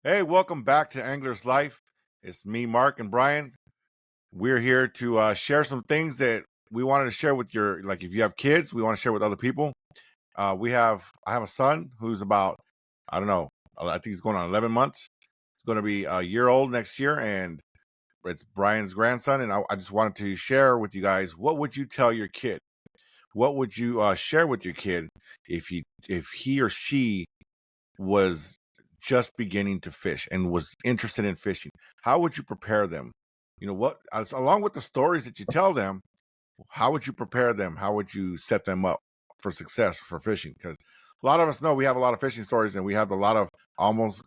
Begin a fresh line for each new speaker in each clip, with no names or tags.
Hey, welcome back to Angler's Life. It's me, Mark, and Brian. We're here to share some things that we wanted to share with like if you have kids, we want to share with other people. I have a son who's about, I don't know, I think he's going on 11 months. He's going to be a year old next year, and it's Brian's grandson. And I just wanted to share with you guys, what would you tell your kid? What would you share with your kid if he or she was just beginning to fish and was interested in fishing? How would you prepare them? Along with the stories that you tell them, how would you prepare them? How would you set them up for success for fishing? Because a lot of us know we have a lot of fishing stories and we have a lot of almost.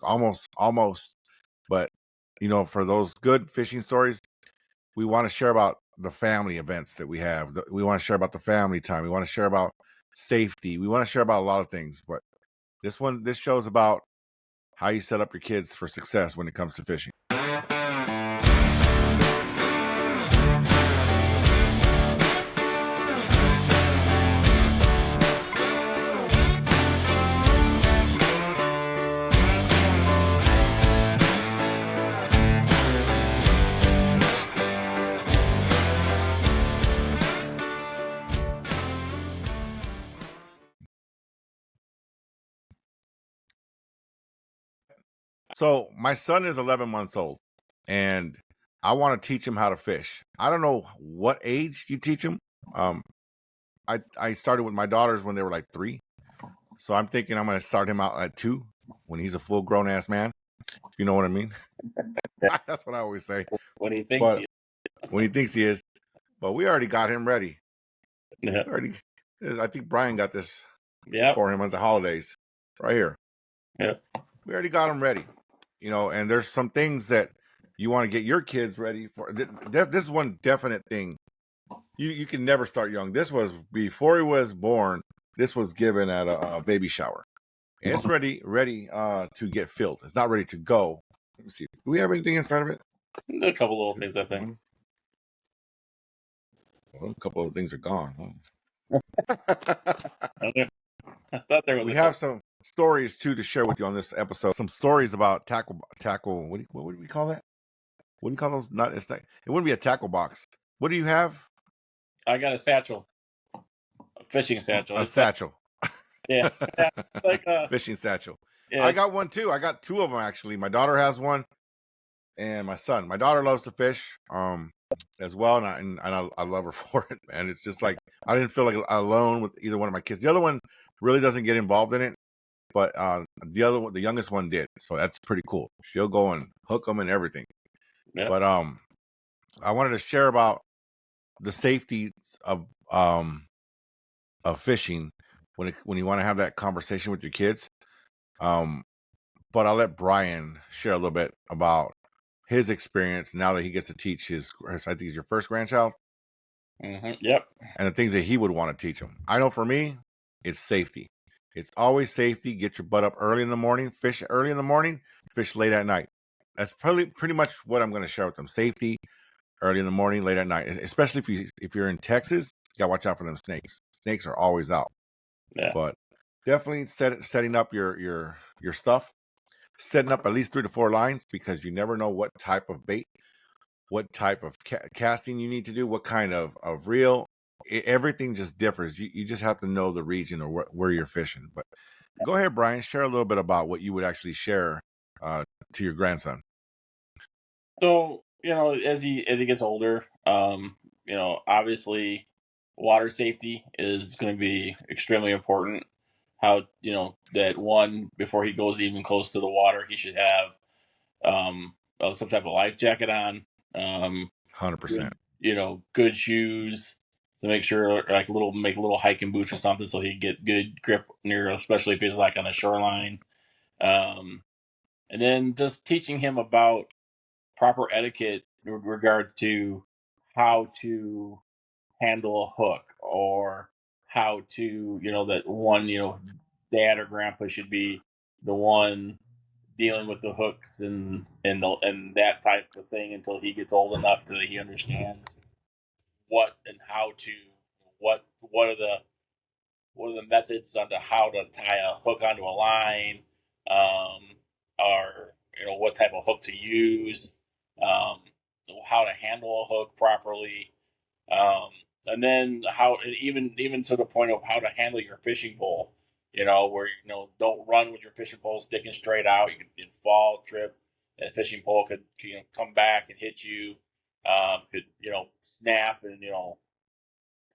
But, for those good fishing stories, we want to share about the family events that we have. We want to share about the family time. We want to share about safety. We want to share about a lot of things. But this show's about how you set up your kids for success when it comes to fishing. So my son is 11 months old, and I want to teach him how to fish. I don't know what age you teach him. I started with my daughters when they were like 3, so I'm thinking I'm going to start him out at 2 when he's a full grown ass man. You know what I mean? That's what I always say.
When he thinks
But when he thinks he is, but we already got him ready.
Yeah.
I think Brian got this
Yeah.
for him at the holidays, right here.
Yeah.
We already got him ready, and there's some things that you want to get your kids ready for. This is one definite thing. You can never start young. This was before he was born. This was given at a baby shower. And it's ready to get filled. It's not ready to go. Let me see. Do we have anything inside of it?
A couple little things, I think.
Well, a couple of things are gone.
I thought there was.
We have some stories too to share with you on this episode. Some stories about tackle. What would we call that? What do you call those? It wouldn't be a tackle box. What do you have?
I got a satchel, a fishing satchel.
It's satchel.
Yeah, like a
fishing satchel.
Yeah,
I got one too. I got 2 of them actually. My daughter has one, and my son. My daughter loves to fish, as well, and I love her for it. And it's just like I didn't feel like alone with either one of my kids. The other one really doesn't get involved in it, but the youngest one did. So that's pretty cool. She'll go and hook them and everything.
Yeah.
But I wanted to share about the safety of fishing when you want to have that conversation with your kids. But I'll let Brian share a little bit about his experience now that he gets to teach his I think he's your first grandchild.
Yep.
And the things that he would want to teach him. I know for me, it's safety. It's always safety. Get your butt up early in the morning, fish early in the morning, fish late at night. That's pretty much what I'm going to share with them. Safety, early in the morning, late at night. Especially if you're in Texas, you gotta watch out for them snakes. Snakes are always out.
Yeah.
But definitely setting up your stuff, setting up at least 3 to 4 lines, because you never know what type of bait, what type of casting you need to do, what kind of reel. Everything just differs. You just have to know the region or where you're fishing. But go ahead, Brian, share a little bit about what you would actually share to your grandson.
So as he gets older, obviously, water safety is going to be extremely important. How that one, before he goes even close to the water, he should have some type of life jacket on.
100%.
Good shoes to make sure, like make little hiking boots or something, so he get good grip near, especially if he's like on a shoreline. And then just teaching him about proper etiquette in regard to how to handle a hook, or how to, that one, dad or grandpa should be the one dealing with the hooks and that type of thing until he gets old enough that he understands what and how to what are the methods on how to tie a hook onto a line, or what type of hook to use, um, how to handle a hook properly, um, and then how even to the point of how to handle your fishing pole. Where don't run with your fishing pole sticking straight out. You could fall, trip, and a fishing pole could come back and hit you. Could snap and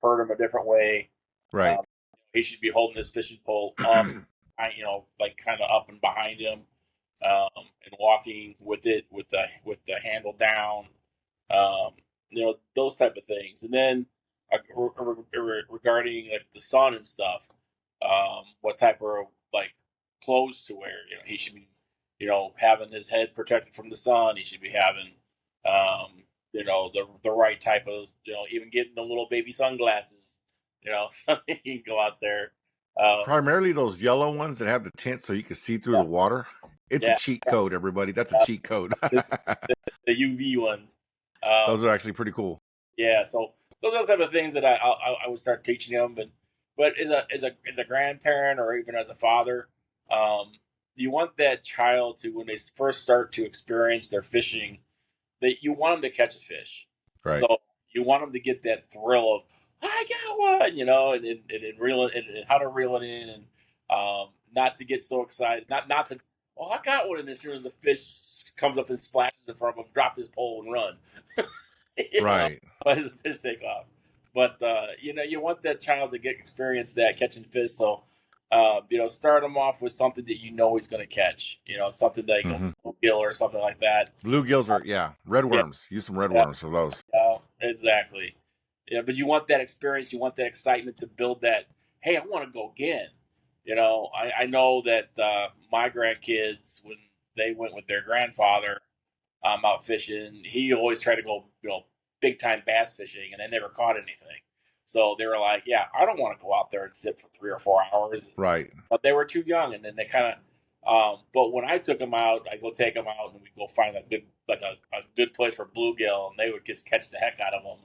hurt him a different way.
Right.
He should be holding his fishing pole up, like kind of up and behind him, and walking with it with the handle down. Those type of things. And then regarding like the sun and stuff, what type of like clothes to wear. He should be, having his head protected from the sun. He should be having, the right type of, even getting the little baby sunglasses. So he can go out there.
Primarily those yellow ones that have the tint so you can see through the water. It's a cheat code, everybody. That's a cheat code.
The UV ones.
Those are actually pretty cool.
Yeah, so those are the type of things that I would start teaching them. But as a grandparent or even as a father, you want that child to, when they first start to experience their fishing, that you want them to catch a fish.
Right.
So you want them to get that thrill of, I got one, and reel it, and how to reel it in, and not to get so excited, not to, oh, I got one, and as soon as the fish comes up and splashes in front of him, drop his pole and run.
Right.
Let the fish take off. But you want that child to experience that catching fish. So start them off with something that he's going to catch. Something that bluegill or something like that.
Bluegills are red worms. Use some red worms for those.
Exactly. Yeah, but you want that experience. You want that excitement to build that. Hey, I want to go again. I know that my grandkids, when they went with their grandfather out fishing, he always tried to go big time bass fishing, and they never caught anything. So they were like, "Yeah, I don't want to go out there and sit for 3 or 4 hours."
Right.
But they were too young, and then they kind of. But when I took them out, I go take them out, and we go find a good place for bluegill, and they would just catch the heck out of them.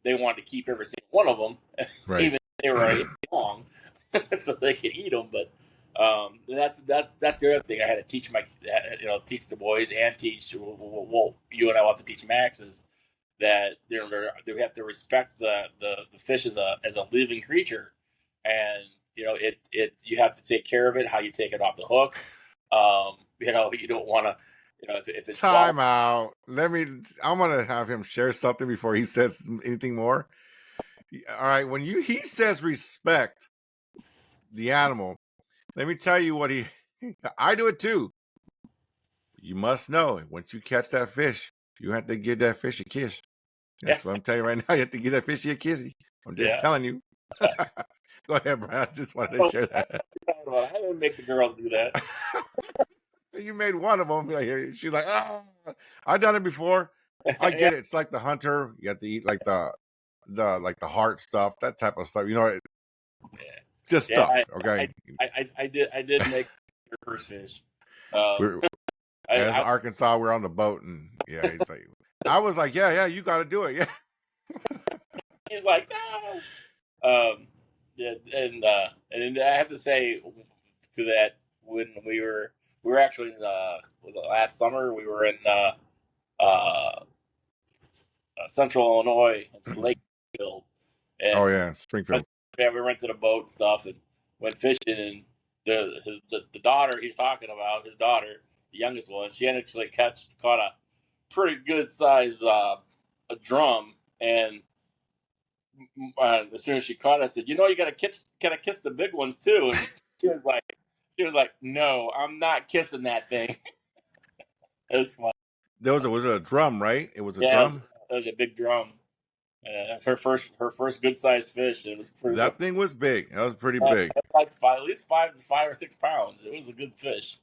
They wanted to keep every single one of them,
right.
Even if they were long, so they could eat them. But that's the other thing I had to teach teach the boys and teach. Well, you and I will have to teach Max is that they have to respect the fish as a living creature, and you have to take care of it. How you take it off the hook. You don't want to. If it's
time out. I'm gonna have him share something before he says anything more. All right, when he says respect the animal, let me tell you what I do it too. You must know, once you catch that fish, you have to give that fish a kiss. That's what I'm telling you right now. You have to give that fish a kissy. I'm just telling you. Go ahead, Brian. I just wanted to share that.
I didn't make the girls do that.
You made one of them. She's like, oh, I've done it before. I get it. It's like the hunter. You have to eat like the heart stuff, that type of stuff. Just stuff. Okay.
I did make your first fish.
As Arkansas, we're on the boat, and he's like, I was like, yeah, you got to do it, yeah.
He's like, no. And I have to say to that, when we were actually in last summer, we were in Central Illinois. It's Lakeville. And
Springfield.
Yeah, we rented a boat and stuff and went fishing. And the daughter he's talking about, his daughter, the youngest one, she actually caught a pretty good size a drum. And as soon as she caught it, I said, you gotta kiss the big ones too. And she was like, no, I'm not kissing that thing. It was fun.
Was it a drum, right? It was a drum.
It was a big drum. That's her first good sized fish. It was pretty.
That thing was big. That was pretty big.
Like at least 5 or 6 pounds. It was a good fish.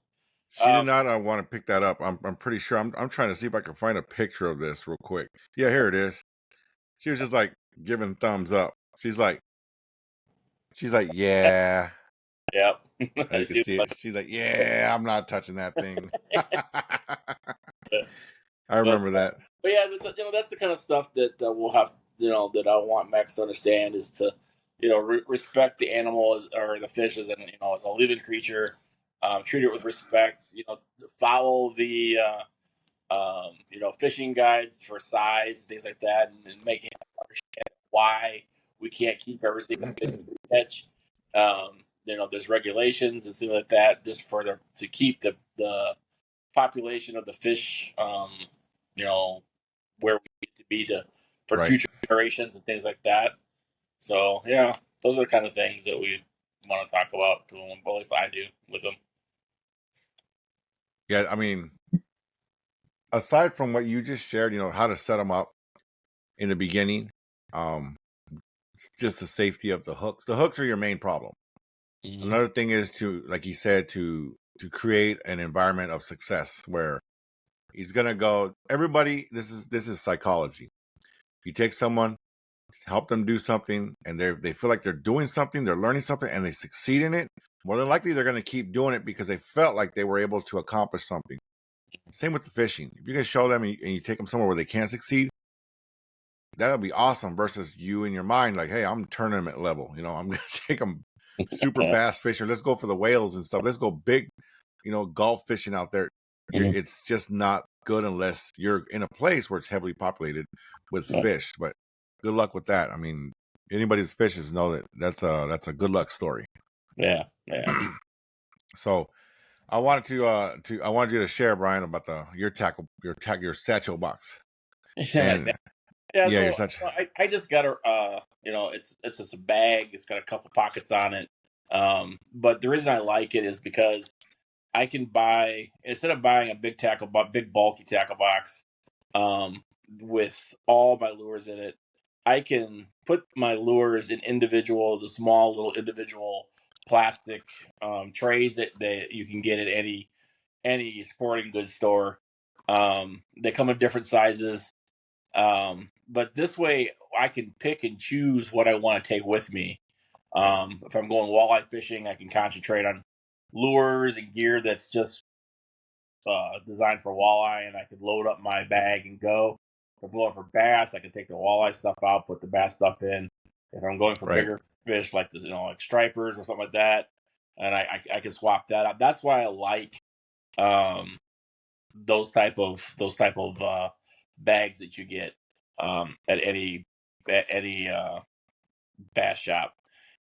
She did not want to pick that up. I'm pretty sure. I'm trying to see if I can find a picture of this real quick. Yeah, here it is. She was just like giving thumbs up. She's like, yeah.
Yep.
I can see it. She's like, yeah, I'm not touching that thing. I remember that.
But yeah, that's the kind of stuff that we'll have, that I want Max to understand is to, respect the animal or the fish as a living creature. treat it with respect. Follow the fishing guides for size, things like that, and making him understand why we can't keep every single fish we catch. There's regulations and things like that just to keep the population of the fish, where we need to be for
Right.
future generations and things like that. So those are the kind of things that we want to talk about to them. Well, at least I do with them.
Yeah, I mean, aside from what you just shared, how to set them up in the beginning, um, just the safety of the hooks. The hooks are your main problem.
Mm-hmm.
Another thing is to, like you said, to create an environment of success where he's gonna go. Everybody, this is psychology. You take someone, help them do something, and they feel like they're doing something, they're learning something, and they succeed in it. More than likely, they're going to keep doing it because they felt like they were able to accomplish something. Same with the fishing. If you're going to show them and you take them somewhere where they can't succeed, that'll be awesome. Versus you in your mind, like, hey, I'm tournament level. I'm going to take them super bass fishing. Let's go for the whales and stuff. Let's go big, Gulf fishing out there.
Mm-hmm.
It's just not good unless you're in a place where it's heavily populated with fish. But good luck with that. I mean, anybody's fishes know that's a good luck story.
Yeah.
So I wanted I wanted you to share, Brian, about your satchel box. And
Yeah,
yeah, your
so
satchel.
I just got it's just a bag. It's got a couple pockets on it. But the reason I like it is because I can buy, instead of buying a big bulky tackle box, with all my lures in it, I can put my lures in the small little individual plastic trays that you can get at any sporting goods store. They come in different sizes. But this way I can pick and choose what I want to take with me. If I'm going walleye fishing, I can concentrate on lures and gear that's just designed for walleye, and I could load up my bag and go. If I'm going for bass, I can take the walleye stuff out, put the bass stuff in. If I'm going for
Right.
bigger fish like like stripers or something like that, and I can swap that out. That's why I like um, those type of bags that you get at any bass shop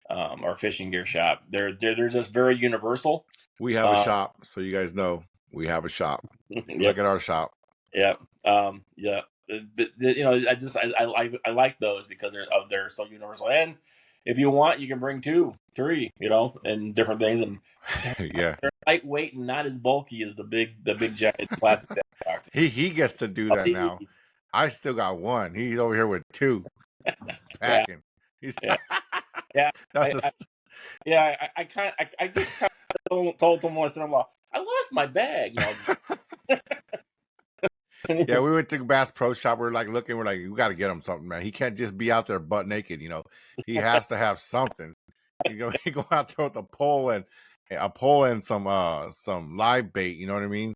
or fishing gear shop. They're just very universal.
We have a shop, so you guys know we have a shop. Look at our shop.
Yeah. Yeah. But I like those because they're so universal. And if you want, you can bring 2, 3, and different things. And
Yeah.
they're lightweight and not as bulky as the big giant plastic box.
He gets to do that now. I still got one. He's over here with 2. He's packing.
Yeah. Yeah. I just kind of told someone, I lost my bag.
Yeah, we went to Bass Pro Shop. We're like looking. We're like, we got to get him something, man. He can't just be out there butt naked. He has to have something. He go out there with a pole and some live bait. You know what I mean?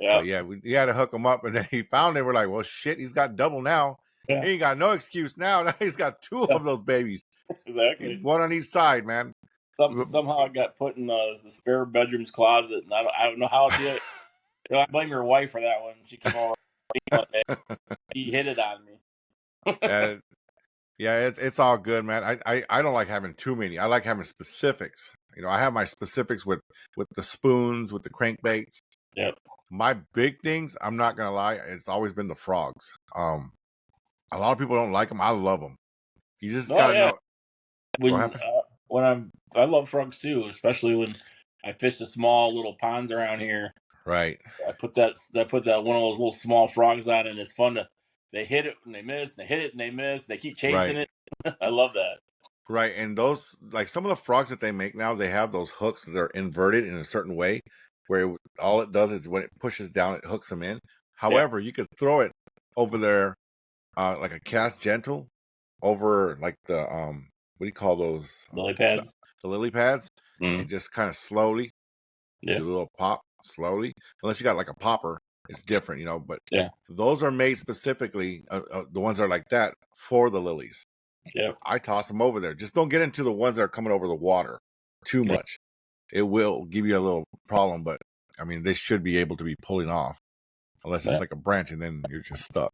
Yeah.
But yeah, we had to hook him up, and then he found it. We're like, well, shit, he's got double now.
Yeah.
He ain't got no excuse now. Now he's got 2 of those babies.
Exactly.
One on each side, man.
Somehow I got put in the spare bedroom's closet, and I don't know how it did. I blame your wife for that one. She came over, she hit it on me.
Yeah, it's all good, man. I don't like having too many. I like having specifics. I have my specifics with the spoons, with the crankbaits.
Yep.
My big things, I'm not gonna lie, it's always been the frogs. A lot of people don't like them. I love them. You just gotta know.
I love frogs too, especially when I fish the small little ponds around here.
Right.
I put that one of those little small frogs on, and it's fun they hit it and they miss, and they hit it and they miss. They keep chasing it. I love that.
Right, and those, like some of the frogs that they make now, they have those hooks that are inverted in a certain way, where all it does is when it pushes down, it hooks them in. However, you could throw it over there, like a cast gentle, over like the what do you call those?
Lily pads.
The lily pads, and just kind of slowly, do a little pop, slowly. Unless you got like a popper, it's different, But those are made specifically, the ones that are like that, for the lilies.
Yeah,
I toss them over there. Just don't get into the ones that are coming over the water too much. it will give you a little problem. But I mean, they should be able to be pulling off, unless it's
Yeah.
like a branch, and then you're just stuck.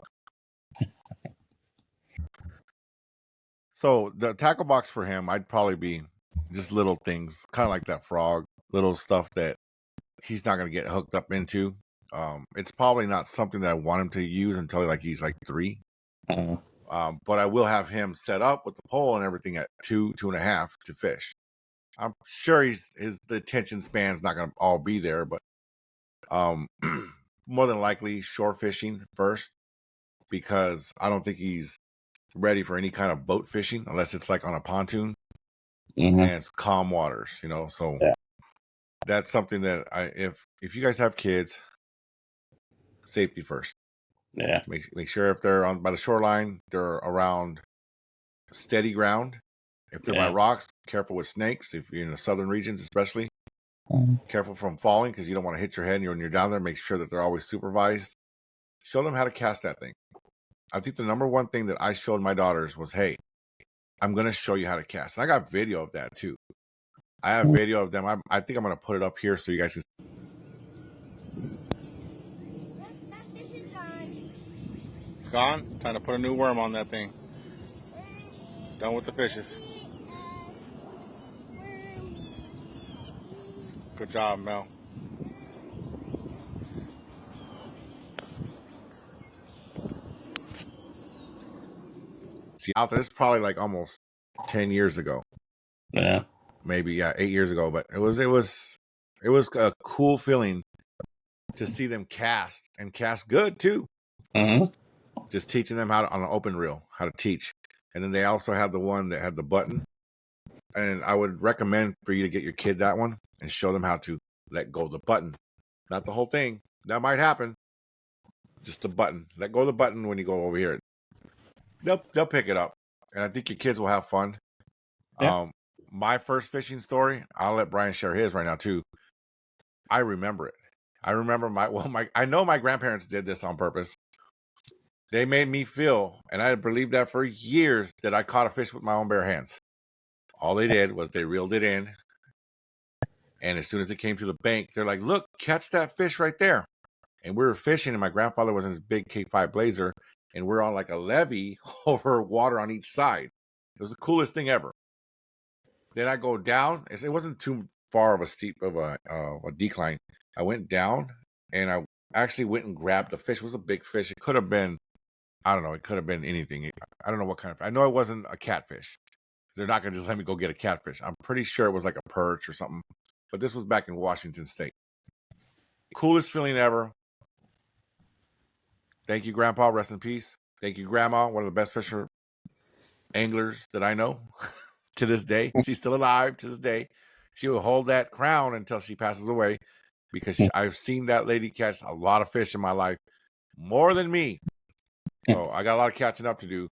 So the tackle box for him, I'd probably be just little things, kind of like that frog, little stuff that he's not going to get hooked up into. It's probably not something that I want him to use until he's like 3. But I will have him set up with the pole and everything at 2.5 to fish. I'm sure the attention span's not going to all be there, but more than likely shore fishing first, because I don't think he's ready for any kind of boat fishing unless it's like on a pontoon and it's calm waters, So that's something that if you guys have kids, safety first.
Yeah.
Make sure if they're by the shoreline, they're around steady ground. If they're by rocks, careful with snakes. If you're in the southern regions, especially, careful from falling, because you don't want to hit your head when you're down there. Make sure that they're always supervised. Show them how to cast that thing. I think the number one thing that I showed my daughters was, hey, I'm going to show you how to cast. And I got video of that too. I have video of them. I think I'm going to put it up here so you guys can.
That fish is gone.
It's gone? Trying to put a new worm on that thing. Done with the fishes. Good job, Mel. See, out there, this is probably like almost 10 years ago.
Yeah.
Maybe 8 years ago, but it was a cool feeling to see them cast good too. Just teaching them how to, on an open reel, how to teach. And then they also had the one that had the button. And I would recommend for you to get your kid that one and show them how to let go of the button. Not the whole thing. That might happen. Just the button. Let go of the button when you go over here. They'll pick it up. And I think your kids will have fun.
Yeah.
My first fishing story, I'll let Brian share his right now too. I remember it. I remember I know my grandparents did this on purpose. They made me feel, and I believed that for years, that I caught a fish with my own bare hands. All they did was they reeled it in. And as soon as it came to the bank, they're like, look, catch that fish right there. And we were fishing, and my grandfather was in his big K5 Blazer, and we're on like a levee over water on each side. It was the coolest thing ever. Then I go down. It wasn't too far of a steep of a decline. I went down, and I actually went and grabbed the fish. It was a big fish. It could have been, I don't know, it could have been anything. I don't know what kind of, I know it wasn't a catfish. They're not going to just let me go get a catfish. I'm pretty sure it was like a perch or something. But this was back in Washington State. Coolest feeling ever. Thank you, Grandpa. Rest in peace. Thank you, Grandma. One of the best fisher anglers that I know to this day. She's still alive to this day. She will hold that crown until she passes away, because I've seen that lady catch a lot of fish in my life, more than me. So I got a lot of catching up to do.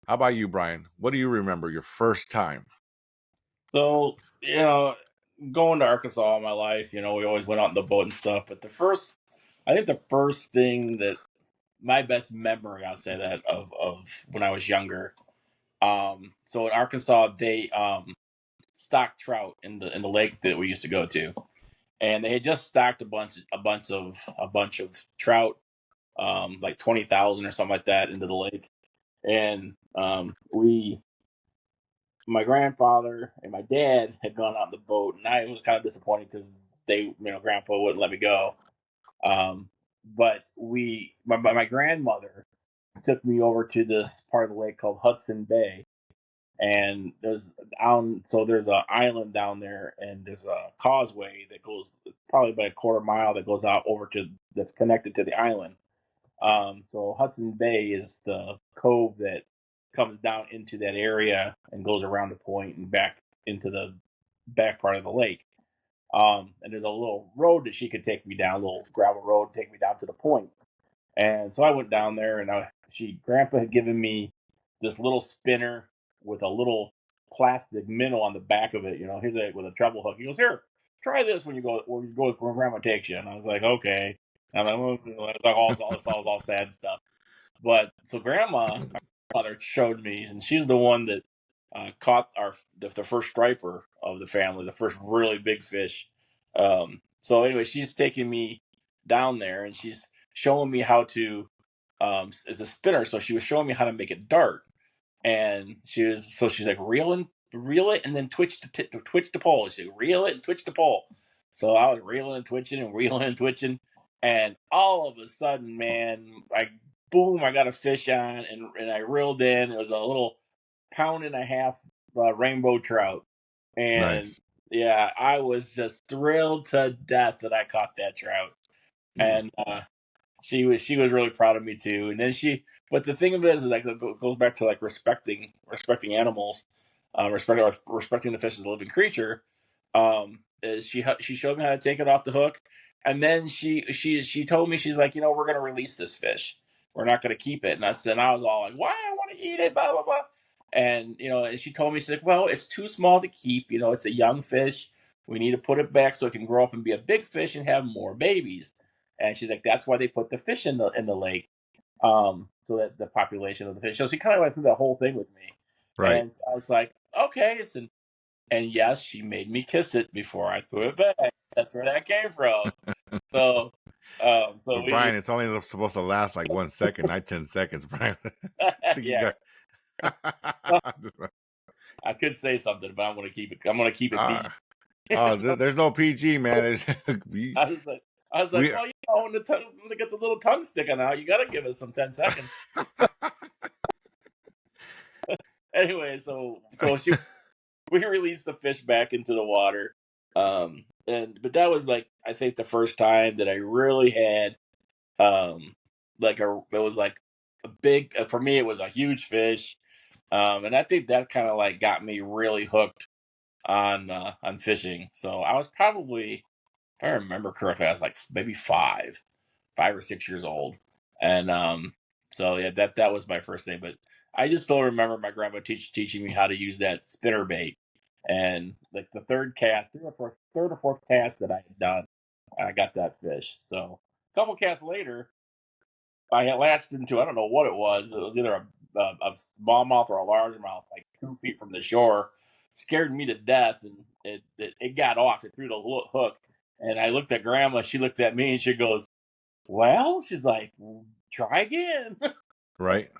How about you, Brian? What do you remember your first time?
So, going to Arkansas all my life, we always went out in the boat and stuff. But I think the first thing that my best memory, I'd say that of when I was younger. So in Arkansas, they stocked trout in the lake that we used to go to, and they had just stocked a bunch of trout, like 20,000 or something like that, into the lake. And my grandfather and my dad had gone out in the boat, and I was kind of disappointed because Grandpa wouldn't let me go. But my grandmother took me over to this part of the lake called Hudson Bay, and there's an island down there, and there's a causeway that goes probably about a quarter mile that goes out over that's connected to the island. So Hudson Bay is the cove that comes down into that area and goes around the point and back into the back part of the lake. And there's a little road that she could take me down, a little gravel road, take me down to the point. And so I went down there, and Grandpa had given me this little spinner with a little plastic minnow on the back of it. Here's with a treble hook. He goes, "Here, try this when you go where Grandma takes you." And I was like, "Okay." And I'm like, it's like all sad and stuff. But so my mother showed me, and she's the one that caught the first striper of the family, the first really big fish So anyway, she's taking me down there, and she's showing me how to as a spinner. So she was showing me how to make it dart, and she's like reel it, and then twitch the pole. She said, reel it and twitch the pole. So I was reeling and twitching and reeling and twitching, and all of a sudden, man, I got a fish on, and I reeled in. It was a little pound-and-a-half rainbow trout, and
Nice.
yeah, I was just thrilled to death that I caught that trout, and she was really proud of me too. And then but the thing of it is like it goes back to like respecting animals, respecting the fish as a living creature. Is she showed me how to take it off the hook, and then she told me, she's like, we're gonna release this fish. We're not gonna keep it. And I was all like, why? I want to eat it. Blah blah blah. And and she told me, she's like, well, it's too small to keep. It's a young fish. We need to put it back so it can grow up and be a big fish and have more babies. And she's like, that's why they put the fish in the lake, so that the population of the fish. So she kind of went through that whole thing with me,
Right.
and I was like, okay, and yes, she made me kiss it before I threw it back. That's where that came from. So, so
But
we,
Brian, it's only supposed to last like 1 second, not 10 seconds, Brian. I think you
yeah,
got.
I could say something, but I'm gonna keep it. I'm gonna keep it PG. So
There's no PG, man.
I was like,
we
well, when it gets a little tongue sticking out, you gotta give it some 10 seconds. Anyway, so we released the fish back into the water, but that was like, I think, the first time that I really had it was like a big, for me it was a huge fish, and I think that kind of like got me really hooked on fishing. So I was probably, if I remember correctly, I was like maybe 5 or 6 years old, and so yeah, that was my first thing. But I just still remember my grandma teaching me how to use that spinner bait, and like the third or fourth cast that I had done, I got that fish. So a couple casts later, I had latched into, I don't know what it was. It was either a smallmouth or a largemouth, like 2 feet from the shore. Scared me to death, and it got off. It threw the hook, and I looked at Grandma. She looked at me, and she goes, "Well," she's like, "Try again."
right.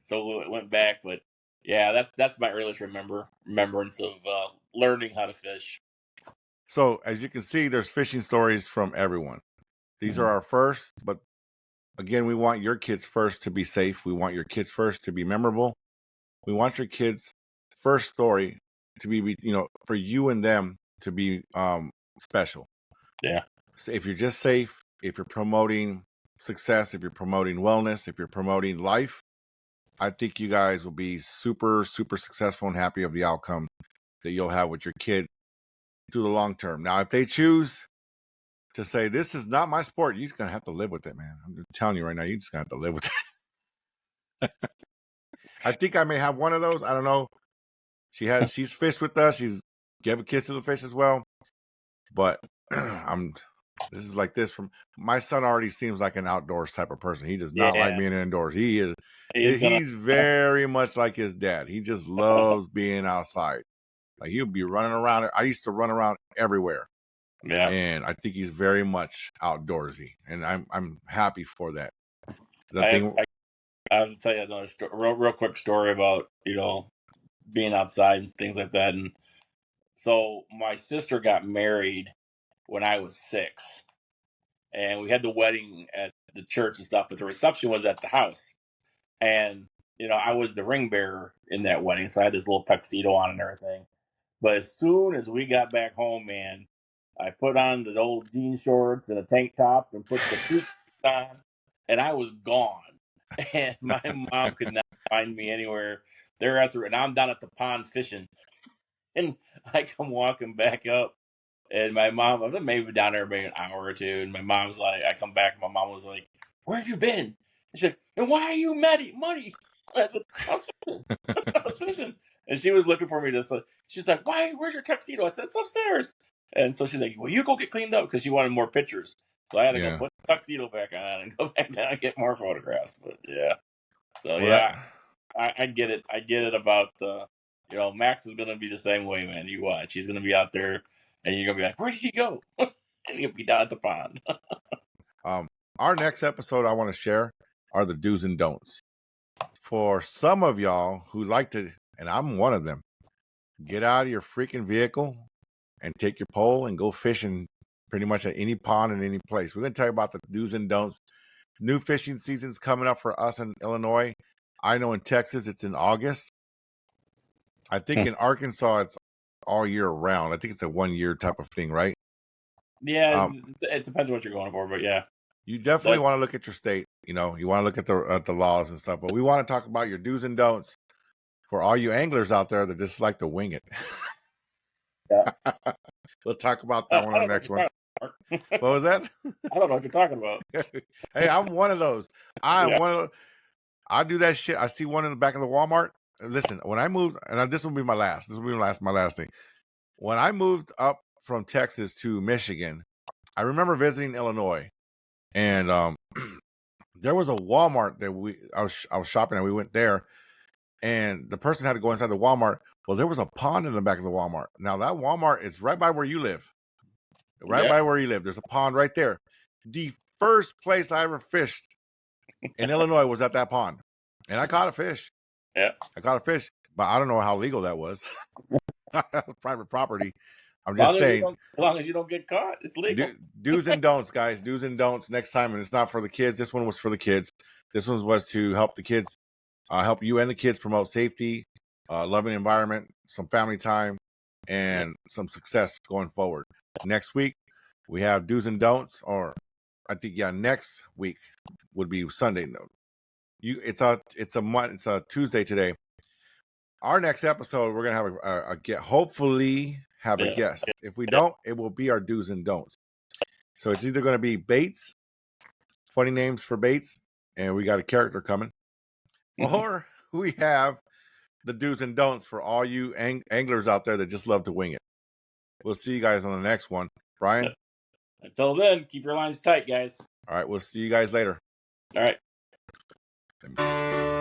So it went back, but yeah, that's my earliest remembrance of learning how to fish.
So as you can see, there's fishing stories from everyone. These are our first, but again, we want your kids first to be safe. We want your kids first to be memorable. We want your kids' first story to be, for you and them to be special.
Yeah.
So if you're just safe, if you're promoting success, if you're promoting wellness, if you're promoting life, I think you guys will be super, super successful and happy of the outcome that you'll have with your kid through the long term. Now, if they choose to say, this is not my sport, you're just going to have to live with it, man. I'm just telling you right now, you're just going to have to live with it. I think I may have one of those. I don't know. She's fished with us. She's gave a kiss to the fish as well. But this is like this from my son already seems like an outdoors type of person. He does not like
Yeah.
being indoors. He's
gonna.
very much like his dad. He just loves being outside. Like he'll be running around. I used to run around everywhere.
Yeah.
And I think he's very much outdoorsy. And I'm happy for that.
I have to tell you another real quick story about being outside and things like that. And so my sister got married when I was 6, and we had the wedding at the church and stuff, but the reception was at the house. And I was the ring bearer in that wedding, so I had this little tuxedo on and everything. But as soon as we got back home, man, I put on the old jean shorts and a tank top and put the tweet on, and I was gone. And my mom could not find me anywhere thereafter. And I'm down at the pond fishing, and I come walking back up, and my mom, I've been maybe down there maybe an hour or two, and my mom's like, I come back, and my mom was like, "Where have you been?" And she said, "And why are you money?" I said, "I was fishing." I was fishing. And she was looking for me to, she's like, "Why? Where's your tuxedo?" I said, "It's upstairs." And so she's like, "Well, you go get cleaned up," because she wanted more pictures. So I had to go
Yeah.
put the tuxedo back on and go back down and get more photographs. But yeah. So
Well,
yeah, I get it. I get it about Max is gonna be the same way, man. You watch. He's gonna be out there and you're gonna be like, "Where did he go?" And he'll be down at the pond.
Our next episode I want to share are the do's and don'ts. For some of y'all who like to, and I'm one of them, get out of your freaking vehicle and take your pole and go fishing pretty much at any pond in any place. We're going to tell you about the do's and don'ts. New fishing season's coming up for us in Illinois. I know in Texas it's in August. I think in Arkansas it's all year round. I think it's a 1 year type of thing, right?
Yeah, it depends what you're going for, but yeah.
You definitely want to look at your state. You know, you want to look at the laws and stuff. But we want to talk about your do's and don'ts for all you anglers out there that just like to wing it.
Yeah.
We'll talk about that one on the next one. What was that?
I don't know what you're talking about.
Hey, I'm one of those. I'm
Yeah.
one of those. I do that shit. I see one in the back of the Walmart. Listen, when I moved, and this will be my last. This will be my last thing. When I moved up from Texas to Michigan, I remember visiting Illinois, and there was a Walmart that I was shopping at. We went there, and the person had to go inside the Walmart. Well, there was a pond in the back of the Walmart. Now that Walmart is right by where you live. Right by where you live. There's a pond right there. The first place I ever fished in Illinois was at that pond. And I caught a fish.
Yeah.
I caught a fish, but I don't know how legal that was. Private property. I'm just saying.
As long as you don't get caught, it's legal.
Do's and don'ts, guys. Do's and don'ts next time. And it's not for the kids. This one was for the kids. This one was to help the kids, help you and the kids promote safety, loving environment, some family time, and some success going forward. Next week, we have do's and don'ts, or I think next week would be Sunday. No, it's a Tuesday today. Our next episode, we're gonna have a hopefully have a guest. If we don't, it will be our do's and don'ts. So it's either going to be Bates, funny names for Bates, and we got a character coming, or we have the do's and don'ts for all you anglers out there that just love to wing it. We'll see you guys on the next one. Brian?
Until then, keep your lines tight, guys.
All right, we'll see you guys later.
All right.